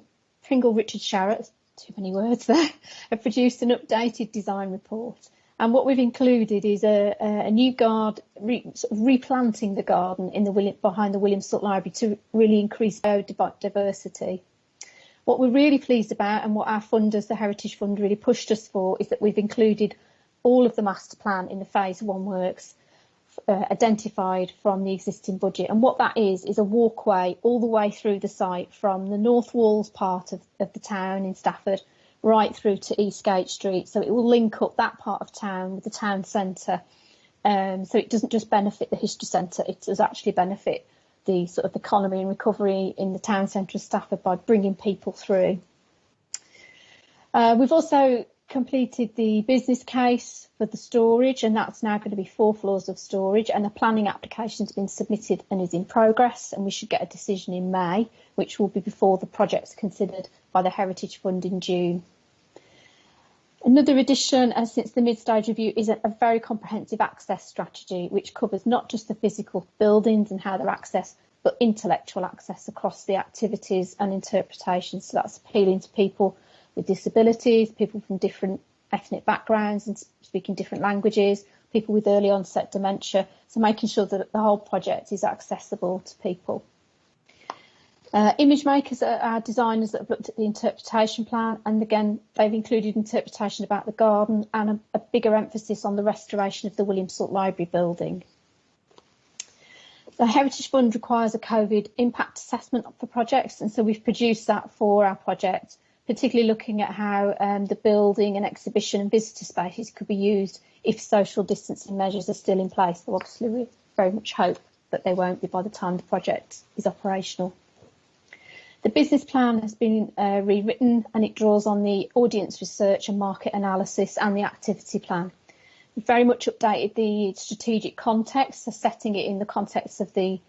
Sharrett, too many words there, have produced an updated design report. And what we've included is a new replanting the garden in behind the William Salt Library to really increase biodiversity. What we're really pleased about and what our funders, the Heritage Fund, really pushed us for is that we've included all of the master plan in the phase 1 works identified from the existing budget. And what that is a walkway all the way through the site from the North Walls part of the town in Stafford right through to Eastgate Street. So it will link up that part of town with the town centre. So it doesn't just benefit the History Centre, it does actually benefit the sort of economy and recovery in the town centre of Stafford by bringing people through. We've also completed the business case for the storage, and that's now going to be 4 floors of storage, and the planning application has been submitted and is in progress, and we should get a decision in May, which will be before the project's considered by the Heritage Fund in June. Another addition since the mid-stage review is a very comprehensive access strategy, which covers not just the physical buildings and how they're accessed, but intellectual access across the activities and interpretations. So that's appealing to people with disabilities, people from different ethnic backgrounds and speaking different languages, people with early onset dementia. So making sure that the whole project is accessible to people. Image makers are our designers that have looked at the interpretation plan, and again they've included interpretation about the garden and a bigger emphasis on the restoration of the William Salt Library building. The Heritage Fund requires a COVID impact assessment for projects, and so we've produced that for our project, particularly looking at how the building and exhibition and visitor spaces could be used if social distancing measures are still in place. So obviously we very much hope that they won't be by the time the project is operational. The business plan has been rewritten, and it draws on the audience research and market analysis and the activity plan. We've very much updated the strategic context, so setting it in the context of the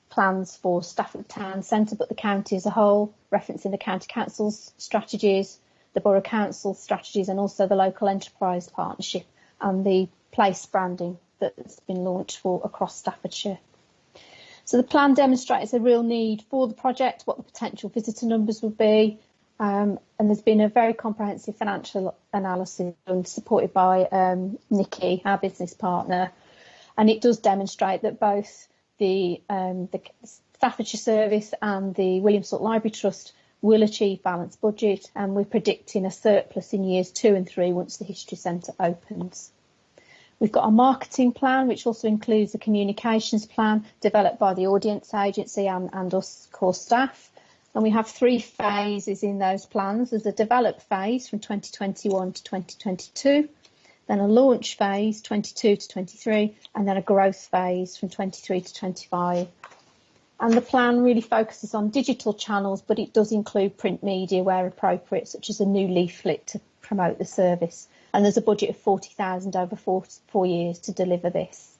plans for Staffordshire Town Centre, but the county as a whole, referencing the County Council's strategies, the Borough Council strategies, and also the local enterprise partnership and the place branding that's been launched for across Staffordshire. So the plan demonstrates a real need for the project, what the potential visitor numbers would be, and there's been a very comprehensive financial analysis supported by Nikki, our business partner, and it does demonstrate that both the Staffordshire Service and the William Salt Library Trust will achieve balanced budget, and we're predicting a surplus in years 2 and 3 once the History Centre opens. We've got a marketing plan, which also includes a communications plan developed by the audience agency and us core staff. And we have 3 phases in those plans. There's a develop phase from 2021 to 2022, then a launch phase 22 to 23, and then a growth phase from 23 to 25. And the plan really focuses on digital channels, but it does include print media where appropriate, such as a new leaflet to promote the service. And there's a budget of 40,000 over 4 years to deliver this.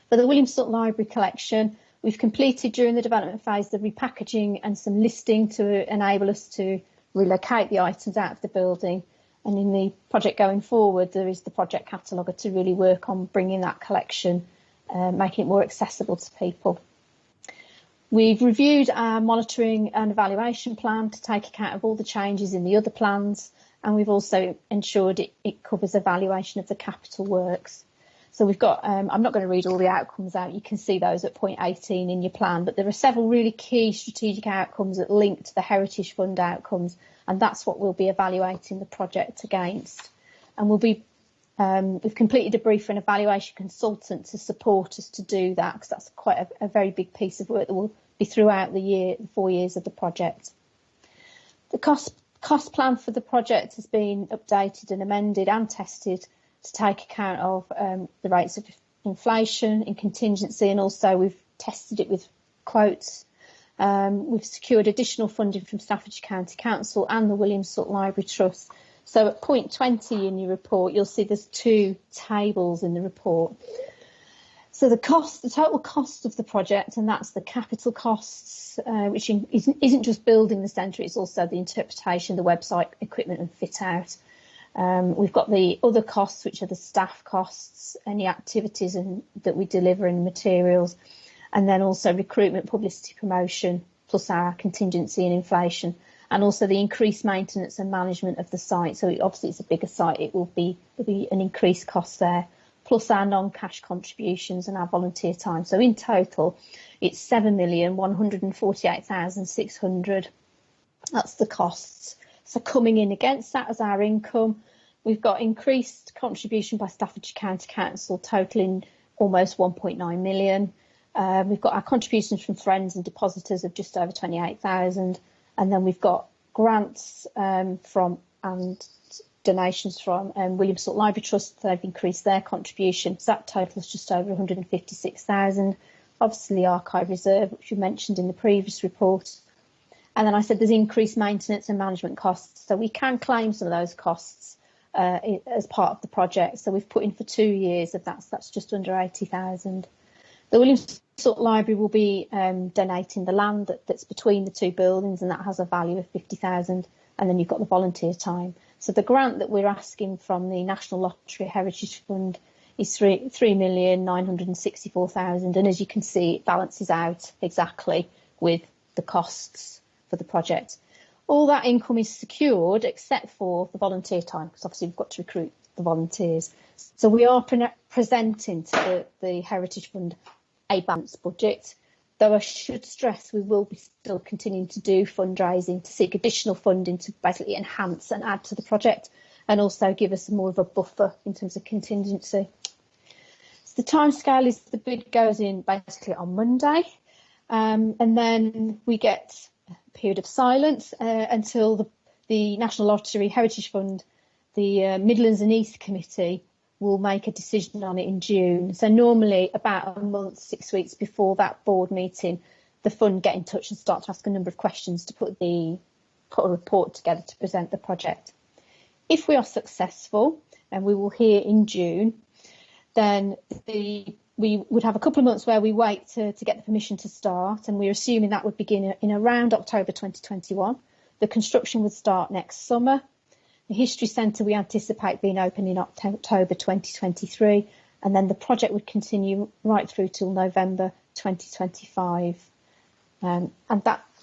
For the William Salt Library collection, we've completed during the development phase the repackaging and some listing to enable us to relocate the items out of the building. And in the project going forward, there is the project cataloguer to really work on bringing that collection, making it more accessible to people. We've reviewed our monitoring and evaluation plan to take account of all the changes in the other plans, and we've also ensured it covers evaluation of the capital works. So we've got, I'm not going to read all the outcomes out, you can see those at point 18 in your plan, but there are several really key strategic outcomes that link to the Heritage Fund outcomes, and that's what we'll be evaluating the project against. And we'll be, we've completed a brief for an evaluation consultant to support us to do that, because that's quite a very big piece of work that will be throughout the 4 years of the project. The cost plan for the project has been updated and amended and tested to take account of the rates of inflation in contingency, and also we've tested it with quotes. We've secured additional funding from Staffordshire County Council and the William Salt Library Trust. So at point 20 in your report, you'll see there's 2 tables in the report. So the total cost of the project, and that's the capital costs, which isn't just building the centre, it's also the interpretation, the website, equipment and fit out. We've got the other costs, which are the staff costs, any activities that we deliver and materials, and then also recruitment, publicity, promotion, plus our contingency and inflation, and also the increased maintenance and management of the site. So obviously it's a bigger site, there'll be an increased cost there, plus our non-cash contributions and our volunteer time. So in total, it's 7,148,600. That's the costs. So coming in against that as our income, we've got increased contribution by Staffordshire County Council, totaling almost 1.9 million. We've got our contributions from friends and depositors of just over 28,000. And then we've got grants from and donations from William Salt Library Trust. They've increased their contribution. So that totals just over 156,000. Obviously the archive reserve, which we mentioned in the previous report. And then I said there's increased maintenance and management costs. So we can claim some of those costs as part of the project. So we've put in for 2 years of that. So that's just under 80,000. The William Salt Library will be donating the land that's between the 2 buildings, and that has a value of 50,000. And then you've got the volunteer time. So the grant that we're asking from the National Lottery Heritage Fund is 3,964,000. And as you can see, it balances out exactly with the costs for the project. All that income is secured except for the volunteer time, because obviously we've got to recruit the volunteers. So we are presenting to the Heritage Fund a balanced budget. though I should stress we will be still continuing to do fundraising to seek additional funding to basically enhance and add to the project and also give us more of a buffer in terms of contingency. So the timescale is the bid goes in basically on Monday, and then we get a period of silence until the National Lottery Heritage Fund, the Midlands and East Committee, will make a decision on it in June. So normally about a month, 6 weeks before that board meeting, the fund get in touch and start to ask a number of questions to put a report together to present the project. If we are successful, and we will hear in June, then we would have a couple of months where we wait to get the permission to start, and we're assuming that would begin in around October 2021. The construction would start next summer. The History Centre we anticipate being open in October 2023, and then the project would continue right through till November 2025. And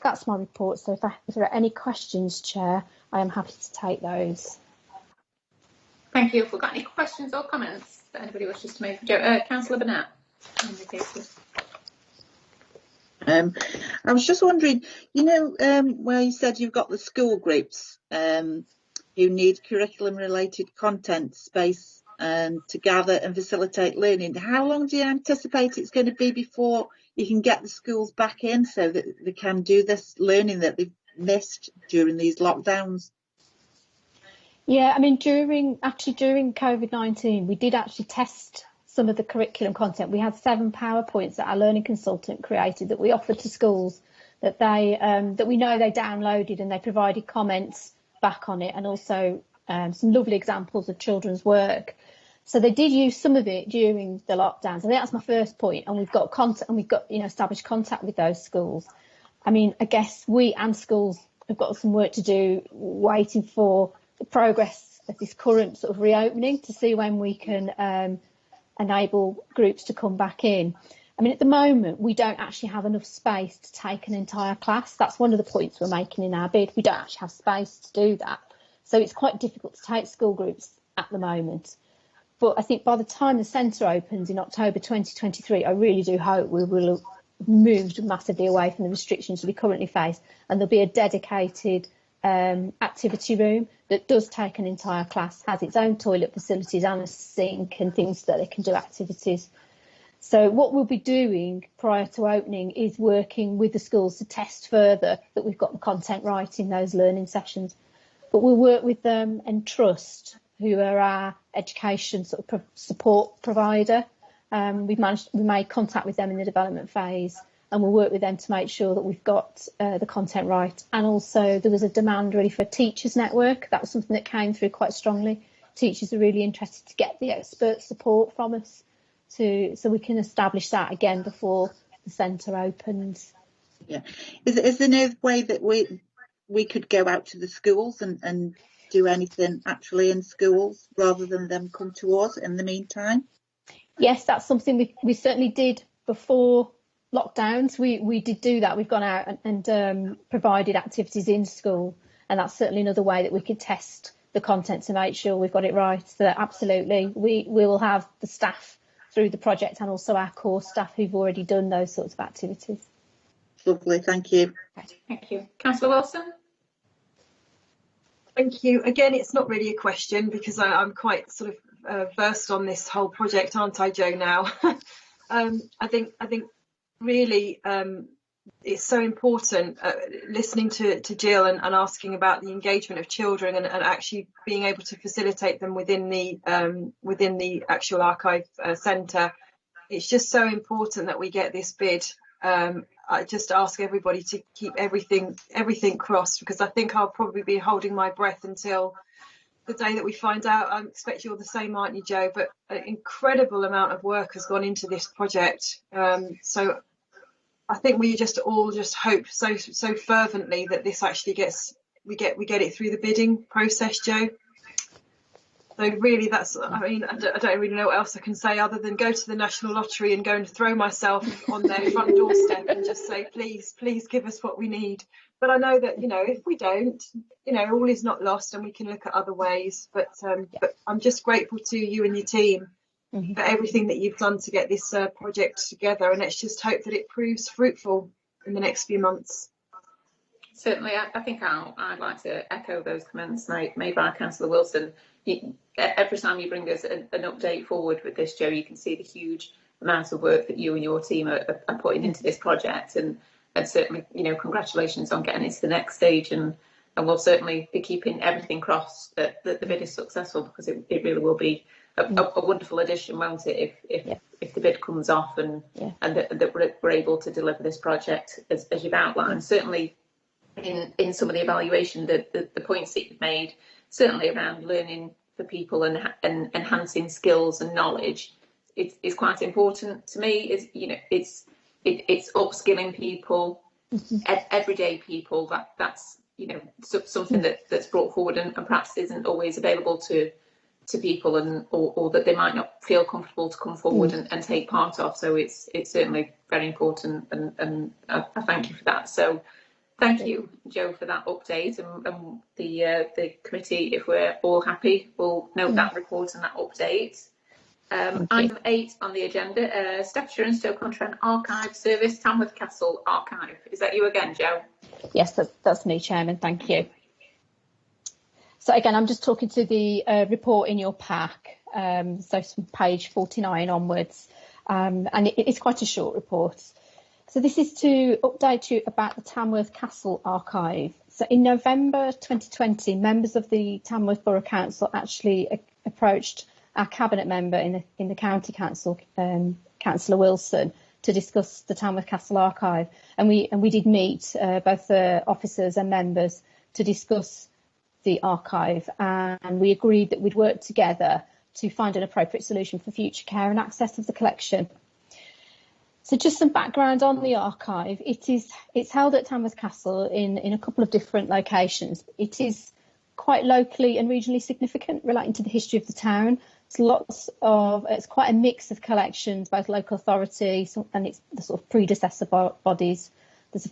that's my report. So if there are any questions, Chair, I am happy to take those. Thank you. If we've got any questions or comments that anybody wishes to make, Councillor Burnett. I was just wondering, where you said you've got the school groups who need curriculum-related content space to gather and facilitate learning. How long do you anticipate it's going to be before you can get the schools back in so that they can do this learning that they've missed during these lockdowns? Yeah, I mean, during COVID-19, we did actually test some of the curriculum content. We had 7 PowerPoints that our learning consultant created that we offered to schools that we know they downloaded, and they provided comments back on it, and also some lovely examples of children's work. So they did use some of it during the lockdowns. I think that's my first point, and we've got contact, and we've got established contact with those schools. I mean, I guess we and schools have got some work to do, waiting for the progress of this current sort of reopening to see when we can enable groups to come back in. I mean, at the moment, we don't actually have enough space to take an entire class. That's one of the points we're making in our bid. We don't actually have space to do that. So it's quite difficult to take school groups at the moment. But I think by the time the centre opens in October 2023, I really do hope we will have moved massively away from the restrictions we currently face, and there'll be a dedicated activity room that does take an entire class, has its own toilet facilities and a sink and things that they can do activities. So what we'll be doing prior to opening is working with the schools to test further that we've got the content right in those learning sessions. But we'll work with them and Trust, who are our education sort of support provider. We made contact with them in the development phase, and we'll work with them to make sure that we've got the content right. And also there was a demand really for a teachers network. That was something that came through quite strongly. Teachers are really interested to get the expert support from us so we can establish that again before the centre opens. Yeah. Is there no way that we could go out to the schools and do anything actually in schools rather than them come to us in the meantime? Yes, that's something we certainly did before lockdowns. We did do that. We've gone out and provided activities in school, and that's certainly another way that we could test the content to make sure we've got it right. So absolutely, we will have the staff through the project and also our core staff who've already done those sorts of activities. Lovely, thank you. Thank you. Councillor Wilson? Thank you. Again, it's not really a question because I'm quite sort of versed on this whole project, aren't I, Jo, now? I think really it's so important listening to Jill and asking about the engagement of children and actually being able to facilitate them within the actual archive centre. It's just so important that we get this bid. I just ask everybody to keep everything crossed, because I think I'll probably be holding my breath until the day that we find out. I expect you're the same, aren't you, Jo? But an incredible amount of work has gone into this project. So I think we all hope so fervently that this actually we get it through the bidding process, Jo. So really, I don't really know what else I can say other than go to the National Lottery and go and throw myself on their front doorstep and just say, please give us what we need. But I know that, if we don't, all is not lost and we can look at other ways. But I'm just grateful to you and your team for everything that you've done to get this project together, and let's just hope that it proves fruitful in the next few months. Certainly, I think I'd like to echo those comments made by Councillor Wilson. Every time you bring us an update forward with this, Joe, you can see the huge amount of work that you and your team are putting into this project, and certainly, congratulations on getting it to the next stage, and we'll certainly be keeping everything crossed that the bid is successful, because it really will be a wonderful addition, won't it, if the bid comes off and that we're able to deliver this project as you've outlined. Certainly, in some of the evaluation, the points that you've made, certainly around learning for people and enhancing skills and knowledge, it's quite important to me. It's upskilling people, everyday people. That's something that's brought forward and perhaps isn't always available to people, or that they might not feel comfortable to come forward and take part of. So it's certainly very important, and I thank you for that. So thank you, Joe, for that update, and the committee, if we're all happy, will note that report and that update. Item 8 on the agenda, Staffordshire and Stoke-on-Trent Archive Service, Tamworth Castle Archive. Is that you again, Joe? Yes, that's me, Chairman. Thank you. So again, I'm just talking to the report in your pack, so from page 49 onwards, and it's quite a short report. So this is to update you about the Tamworth Castle Archive. So in November 2020, members of the Tamworth Borough Council actually approached our cabinet member in the County Council, Councillor Wilson, to discuss the Tamworth Castle Archive, and we did meet both the officers and members to discuss the archive, and we agreed that we'd work together to find an appropriate solution for future care and access of the collection. So just some background on the archive. It's held at Tamworth Castle in a couple of different locations. It is quite locally and regionally significant, relating to the history of the town. It's quite a mix of collections, both local authority and it's the sort of predecessor bodies. There's a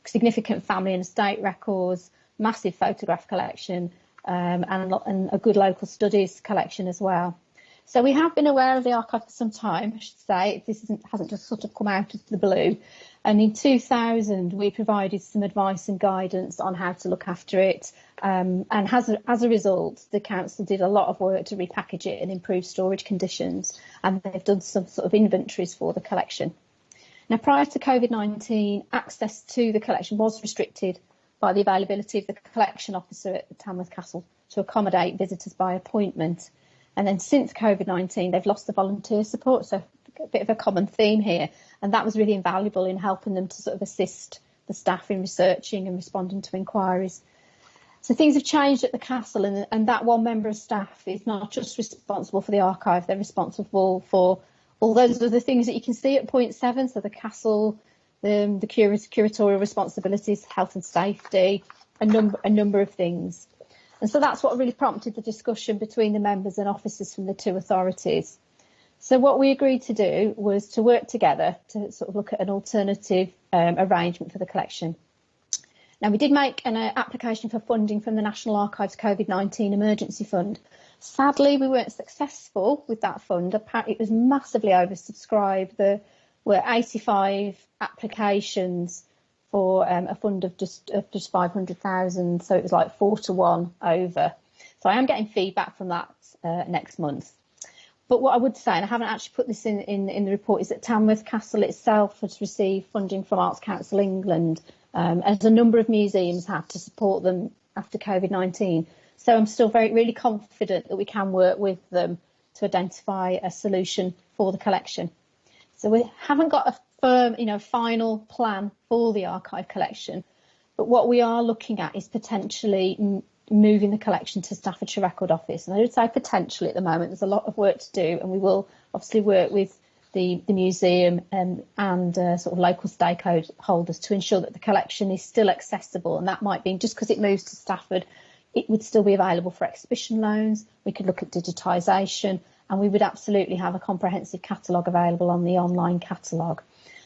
significant family and estate records, massive photograph collection, and a good local studies collection as well. So we have been aware of the archive for some time, I should say. This hasn't just sort of come out of the blue. And in 2000, we provided some advice and guidance on how to look after it. And as a result, the council did a lot of work to repackage it and improve storage conditions. And they've done some sort of inventories for the collection. Now, prior to COVID-19, access to the collection was restricted by the availability of the collection officer at the Tamworth Castle to accommodate visitors by appointment. And then since COVID-19, they've lost the volunteer support, so a bit of a common theme here. And that was really invaluable in helping them to sort of assist the staff in researching and responding to inquiries. So things have changed at the castle, and that one member of staff is not just responsible for the archive, they're responsible for all those other things that you can see at point 7, so the castle, the curatorial responsibilities, health and safety, a number of things. And so that's what really prompted the discussion between the members and officers from the two authorities. So what we agreed to do was to work together to sort of look at an alternative arrangement for the collection. Now, we did make an application for funding from the National Archives COVID-19 Emergency Fund. Sadly, we weren't successful with that fund. Apparently, it was massively oversubscribed. There were 85 applications for a fund of just 500,000, so it was like 4-1 over. So I am getting feedback from that next month. But what I would say, and I haven't actually put this in the report, is that Tamworth Castle itself has received funding from Arts Council England, as a number of museums have to support them after COVID-19. So I'm still really confident that we can work with them to identify a solution for the collection. So we haven't got a firm, final plan for the archive collection, but what we are looking at is potentially moving the collection to Staffordshire Record Office. And I would say potentially at the moment, there's a lot of work to do, and we will obviously work with the museum and sort of local stakeholders to ensure that the collection is still accessible. And that might be just because it moves to Stafford, it would still be available for exhibition loans. We could look at digitisation, and we would absolutely have a comprehensive catalogue available on the online catalogue.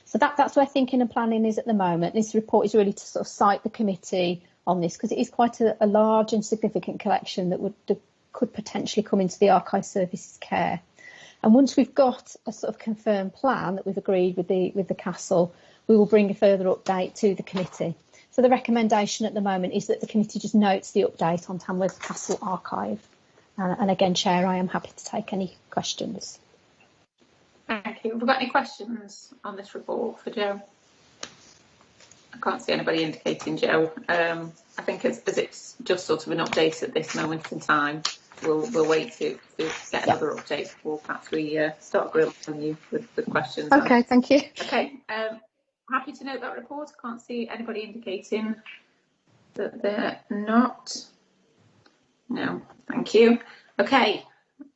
So that's where thinking and planning is at the moment. This report is really to sort of cite the committee on this, because it is quite a large and significant collection that could potentially come into the archive services care. And once we've got a sort of confirmed plan that we've agreed with the council, we will bring a further update to the committee. So the recommendation at the moment is that the committee just notes the update on Tamworth Castle Archive. And again, Chair, I am happy to take any questions. Thank you. Have we got any questions on this report for Joe? I can't see anybody indicating Joe. I think as it's just sort of an update at this moment in time, we'll wait to get another update before perhaps we start grilling you with questions. Okay, thank you. Okay, happy to note that report. I can't see anybody indicating that they're not. No, thank you. Okay,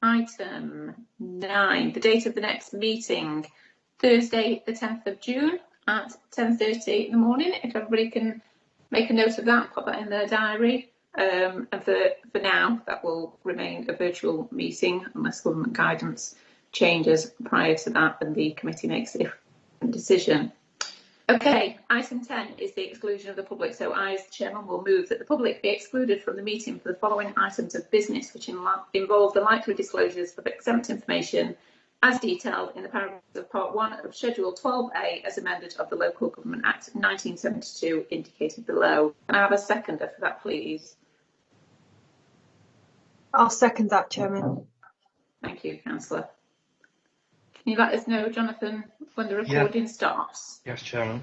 item 9, the date of the next meeting, Thursday the 10th of June at 10:30 in the morning. If everybody can make a note of that, put that in their diary. And for now, that will remain a virtual meeting unless government guidance changes prior to that and the committee makes a different decision. Okay, item 10 is the exclusion of the public. So I, as the chairman, will move that the public be excluded from the meeting for the following items of business, which involve the likely disclosures of exempt information as detailed in the paragraphs of Part 1 of Schedule 12A as amended of the Local Government Act 1972 indicated below. Can I have a seconder for that, please? I'll second that, Chairman. Thank you, Councillor. Can you let us know, Jonathan, when the recording starts? Yes, Chairman.